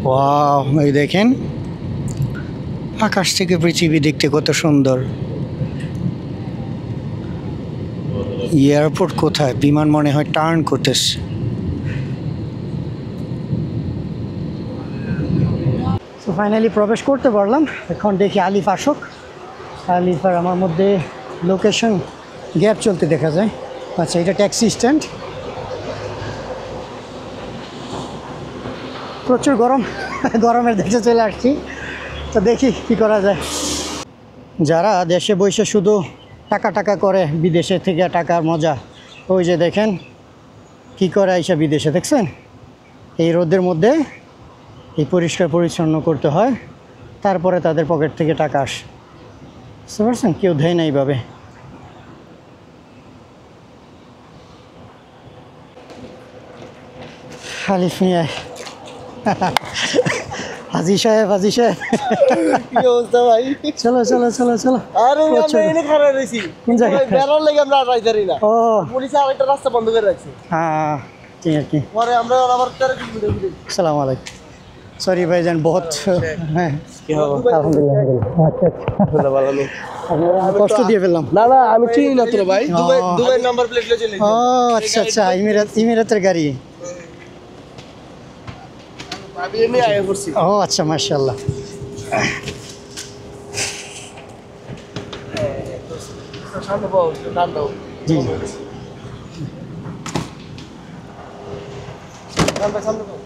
ওয়াও, এই দেখেন আকাশ থেকে পৃথিবী দেখতে কত সুন্দর। এয়ারপোর্ট কোথায়, বিমান মনে হয় টার্ন করতেছে। তো ফাইনালি প্রবেশ করতে পারলাম। এখন দেখি আলিফ আসুক। আলিফ আর আমার মধ্যে লোকেশন গ্যাপ চলতে দেখা যায়। আচ্ছা, এটা ট্যাক্সি স্ট্যান্ড। প্রচুর গরম, গরমের দেশে চলে আসছি। তো দেখি কি করা যায়। যারা দেশে বসে শুধু টাকা টাকা করে, বিদেশে থেকে টাকার মজা, ওই যে দেখেন কি করে আইসা বিদেশে, দেখছেন এই রোদের মধ্যে এই পরিষ্কার পরিচ্ছন্ন করতে হয়, তারপরে তাদের পকেট থেকে টাকা আসে। বুঝতে পারছেন, কেউ দেয় না এইভাবে। আলিফ মিয়া, হাজি সাহেব, হাজি সাহেব, কি অবস্থা ভাই? চলো চলো চলো চলো। আরে আমরা এনে খারাপ রইছি, কোন জায়গায়? বেরোর লাগি আমরা রাইদারি না। ও পুলিশ আরেকটা রাস্তা বন্ধ করে রাখছে। হ্যাঁ ঠিক আর কি। পরে আমরা আবার তার কি ভিডিও আসসালামু আলাইকুম। সরি ভাইজান, বহুত হ্যাঁ আলহামদুলিল্লাহ। আচ্ছা আচ্ছা, ভালো নেই। আপনারা কষ্ট দিয়ে ফেললাম। না না, আমি চিনি না তোর ভাই। দুবাই দুবাই নাম্বার প্লেট লে চলে। ও আচ্ছা আচ্ছা, ইমিরাতের গাড়ি। আমি এমনি আয়া করছি। ও আচ্ছা, মাশাআল্লাহ। সামনে পাও, টান দাও। জি সামনে সামনে পাও।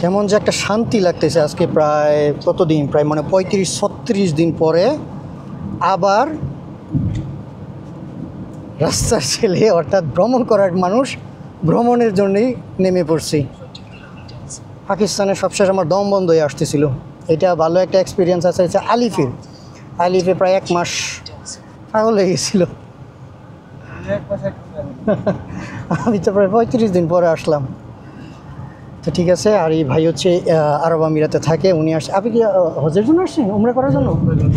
কেমন যে একটা শান্তি লাগতেছে আজকে। প্রায় কতদিন, প্রায় মানে 35-36 দিন পরে আবার রাস্তার ছেলে, অর্থাৎ ভ্রমণ করার মানুষ, ভ্রমণের জন্যই নেমে পড়ছি। পাকিস্তানে সবশেষ আমার দম বন্ধ হয়ে আসতেছিল। এটা ভালো একটা এক্সপিরিয়েন্স আছে। হচ্ছে আলিফের, আলিফে প্রায় 1 মাস পাগল হয়ে গেছিল। আমি তো প্রায় 35 দিন পরে আসলাম। তো ঠিক আছে। আর এই ভাই হচ্ছে আরব আমিরাতে থাকে, উনি আসছে। আপনি কি হজের জন্য আসছেন, উমরা করার জন্য?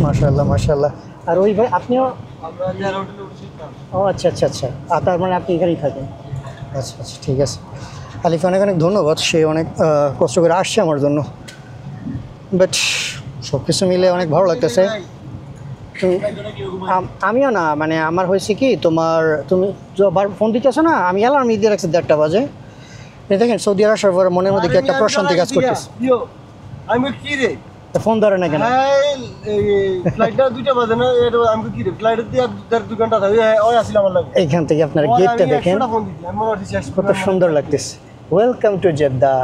মাশাআল্লাহ মাশাআল্লাহ। আর ওই ভাই আপনিও? আমরা যারা হোটেলে উঠছিলাম। ও আচ্ছা আচ্ছা আচ্ছা, তার মানে আপনি এখানেই থাকেন। আচ্ছা আচ্ছা ঠিক আছে। আলিফ অনেক অনেক ধন্যবাদ, সে অনেক কষ্ট করে আসছে আমার জন্য। বাট সব কিছু মিলে অনেক ভালো লাগতেছে। আমিও না, মানে আমার হয়েছে কি, তুমি ফোন দিতেছো না, আমি অ্যালার্ম দিয়ে রাখছি 1:30 বাজে। দেখেন সৌদি আসার পরে মনের মধ্যে কি একটা প্রশান্তি কাজ করতেছে। আমি কি রে ফোন ধরে না কেন? ফ্লাইটটা 2টা বাজে না, আমি কি রে ফ্লাইটের দিয়ে 1.5-2 ঘন্টা থাকে। ওই আসলে আমার লাগে এইখান থেকে আপনার গেটটা দেখেন কত সুন্দর লাগতেছে। Welcome to Jeddah.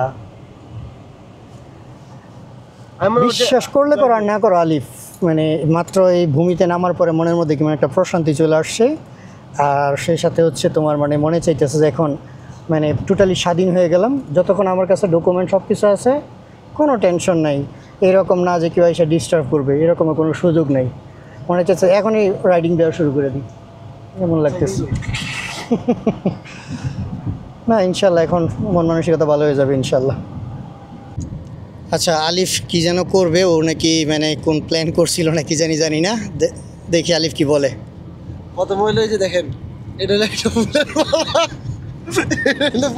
বিশ্বাস করলে করো আর না করো আলিফ, মানে মাত্র এই ভূমিতে নামার পরে মনের মধ্যে কেমন একটা প্রশান্তি চলে আসছে। আর সেই সাথে হচ্ছে তোমার মানে মনে চাইতেছে যে এখন মানে টোটালি স্বাধীন হয়ে গেলাম। যতক্ষণ আমার কাছে ডকুমেন্ট সব কিছু আছে, কোনো টেনশন নাই। এরকম না যে কেউ এসে ডিস্টার্ব করবে, এরকমের কোনো সুযোগ নেই। মনে চাইছে এখনই রাইডিং দেওয়া শুরু করে দিই, এমন লাগতেছে। না ইনশাল্লাহ এখন মন মানসিকতা ভালো হয়ে যাবে ইনশাল্লাহ। আচ্ছা আলিফ কি যেন করবে, ও নাকি মানে কোন প্ল্যান করছিল নাকি জানি না। দেখি আলিফ কি বলে। কত মহিলা যে দেখেন, এটা হলো একটা ফুলের মালা।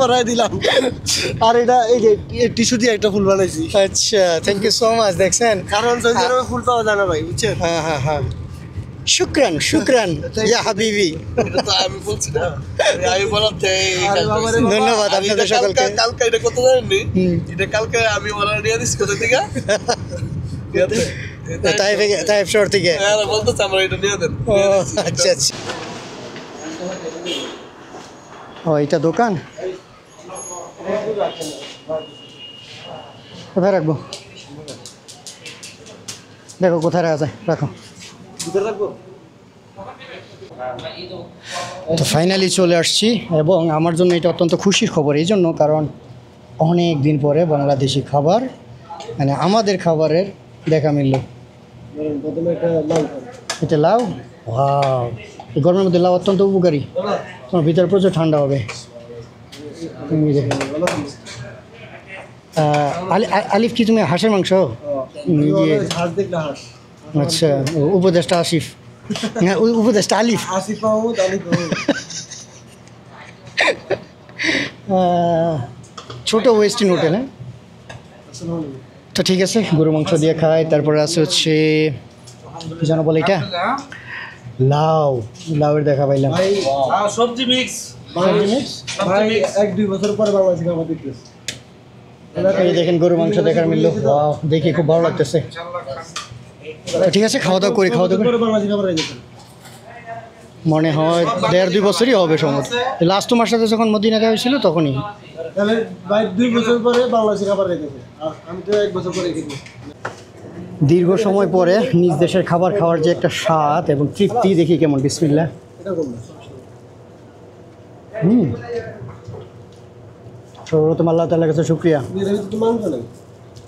পরাই দিলাম। আর এটা এই যে টিস্যু দিয়ে একটা ফুল বানাইছি। আচ্ছা, থ্যাংক ইউ সো মাচ। দেখছেন, কারণ সৌদি আরবে ফুল পাওয়া যায় না ভাই, বুঝছেন? হ্যাঁ হ্যাঁ হ্যাঁ, শুকরান শুকরান ইয়া হাবিবি। এটা তো আমি বলছি না, আমি বলাতে ধন্যবাদ আপনাদের সকলকে। কালকে এটা কত জানেননি? এটা কালকে আমি ওরা নিয়ে দিচ্ছি কোথা থেকে? তাইফ শহর থেকে। হ্যাঁ বলতেছে আমরা এটা নিয়ে দেন। ও আচ্ছা আচ্ছা, ও এটা দোকান কোথায় রাখবো? দেখো কোথায় রাখা যায়, রাখো। তো ফাইনালি চলে আসছি, এবং আমার জন্য এটা অত্যন্ত খুশির খবর এই জন্য, কারণ অনেক দিন পরে বাংলাদেশি খাবার, মানে আমাদের খাবারের দেখা মিলল। প্রথমে একটা লাউ খান। এটা লাউ, ওয়াও, এই গরমের মধ্যে লাউ অত্যন্ত উপকারী, তোমার ভিতরে প্রচুর ঠান্ডা হবে। আলিফ কি তুমি হাঁসের মাংস? হাঁস দেখলে হাঁস। আচ্ছা, উপদেষ্টা আসিফ, হ্যাঁ উপদেষ্টা আলিফ। আসিফ মাহমুদ, আলিফ মাহমুদ। ছোট ওয়েস্টিন হোটেল। হ্যাঁ, তো ঠিক আছে, গরু মাংস দিয়ে খাই। তারপরে আছে হচ্ছে কি যেন বলে এটা, লাউ, লাউয়ের দেখা পাইলাম। সবজি মিক্স। ভাই 1-2 বছর পরে বাংলাদেশি খাবার দেখতেছি। এই দেখেন গরু মাংস দেখার মিলল, ওয়াও, দেখি খুব ভালো লাগতেছে। তো ঠিক আছে, খাওয়া দাওয়া করি, খাওয়া দাওয়া করি। বাংলাদেশি খাবার দেখতেছি। মনে হয় 1.5-2 বছরই হবে সম্ভবত। লাস্ট তোমার সাথে যখন মদিনাতে হয়েছিল তখনই। তাহলে ভাই 2 বছর পরে বাংলাদেশি খাবার দেখতেছি, আর আমি তো 1 বছর পরে খেয়েছি। দীর্ঘ সময় পরে নিজ দেশের খাবার খাওয়ার যে একটা স্বাদ এবং তৃপ্তি, দেখি কেমন। বিসমিল্লাহ। এটা কোন না? সর্বপ্রথম আল্লাহ তাআলার কাছে শুকরিয়া। এর ভিতরে তো মাংস নেই।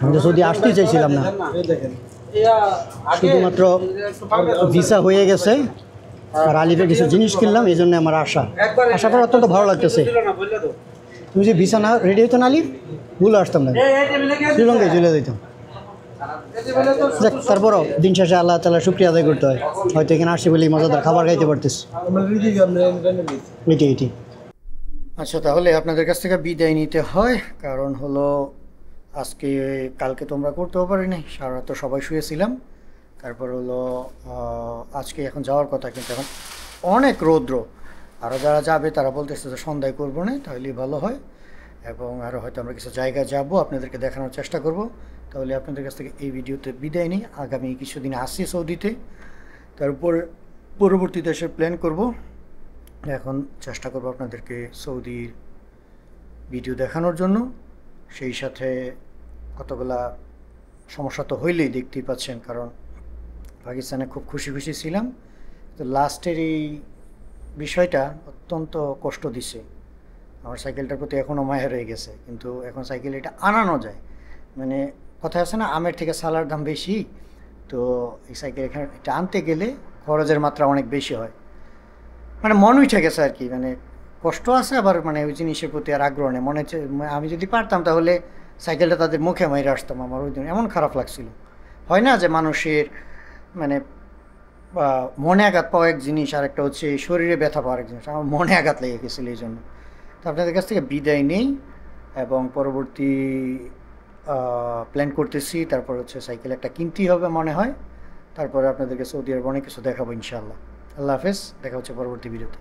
আমি তো সৌদি আসতেই চাইছিলাম না, এই দেখেন, শুধুমাত্র ভিসা হয়ে গেছে আর আলিফের কিছু জিনিস কিনলাম, এই জন্য আমার আশা করে অত্যন্ত ভালো লাগতেছে। তুমি যে ভিসা না রেডি হইতো না আলিফ, ভুলে আসতাম না, শ্রীলঙ্কায় চলে যেতাম। তারপরও দিন শেষে আল্লাহ তাআলার শুকরিয়া আদায় করতে হয়, হয়তো এখানে আসি বলেই মজাদার খাবার খাইতে পারতেছি। আমরা রিদি আমরা ইন্টারনেট দিছি। এটি। আচ্ছা, তাহলে আপনাদের কাছ থেকে বিদায় নিতে হয়, কারণ হলো আজকে কালকে তোমরা করতেও পারিনি, সারা রাত তো সবাই শুয়েছিলাম। তারপর হলো আজকে এখন যাওয়ার কথা, কিন্তু এখন অনেক রৌদ্র। আরও যারা যাবে তারা বলতেছে যে সন্ধ্যায় করবো না, তাহলেই ভালো হয়। এবং আরও হয়তো আমরা কিছু জায়গায় যাব, আপনাদেরকে দেখানোর চেষ্টা করব। তাহলে আপনাদের কাছ থেকে এই ভিডিওতে বিদায় নিই। আগামী কিছুদিন আসছি সৌদিতে, তারপর পরবর্তী দেশের প্ল্যান করব। এখন চেষ্টা করব আপনাদেরকে সৌদির ভিডিও দেখানোর জন্য। সেই সাথে কতগুলা সমস্যা তো হইলেই দেখতেই পাচ্ছেন, কারণ পাকিস্তানে খুব খুশি ছিলাম, তো লাস্টের এই বিষয়টা অত্যন্ত কষ্ট দিছে। আমার সাইকেলটার প্রতি এখনও মায়া রয়ে গেছে, কিন্তু এখন সাইকেল এটা আনানো যায়। মানে কথা আছে না, আমের থেকে সালার দাম বেশি, তো এই সাইকেল এখানে এটা আনতে গেলে খরচের মাত্রা অনেক বেশি হয়। মানে মন উঠে গেছে আর কি, মানে কষ্ট আছে, আবার মানে ওই জিনিসের প্রতি আর আগ্রহ নেই। মনে হচ্ছে আমি যদি পারতাম তাহলে সাইকেলটা তাদের মুখে মাইরে আসতাম। আমার ওই দিন এমন খারাপ লাগছিল। হয় না যে মানুষের মানে মনে আঘাত পাওয়া এক জিনিস, আর একটা হচ্ছে শরীরে ব্যথা পাওয়ার এক জিনিস। আমার মনে আঘাত লেগে গেছিলো এই জন্য। তো আপনাদের কাছ থেকে বিদায় নেই, এবং পরবর্তী প্ল্যান করতেছি। তারপর হচ্ছে সাইকেল একটা কিনতেই হবে মনে হয়। তারপরে আপনাদেরকে সৌদি আরব অনেক কিছু দেখাবো ইনশাআল্লাহ। আল্লাহ হাফেজ, দেখা হচ্ছে পরবর্তী ভিডিওতে।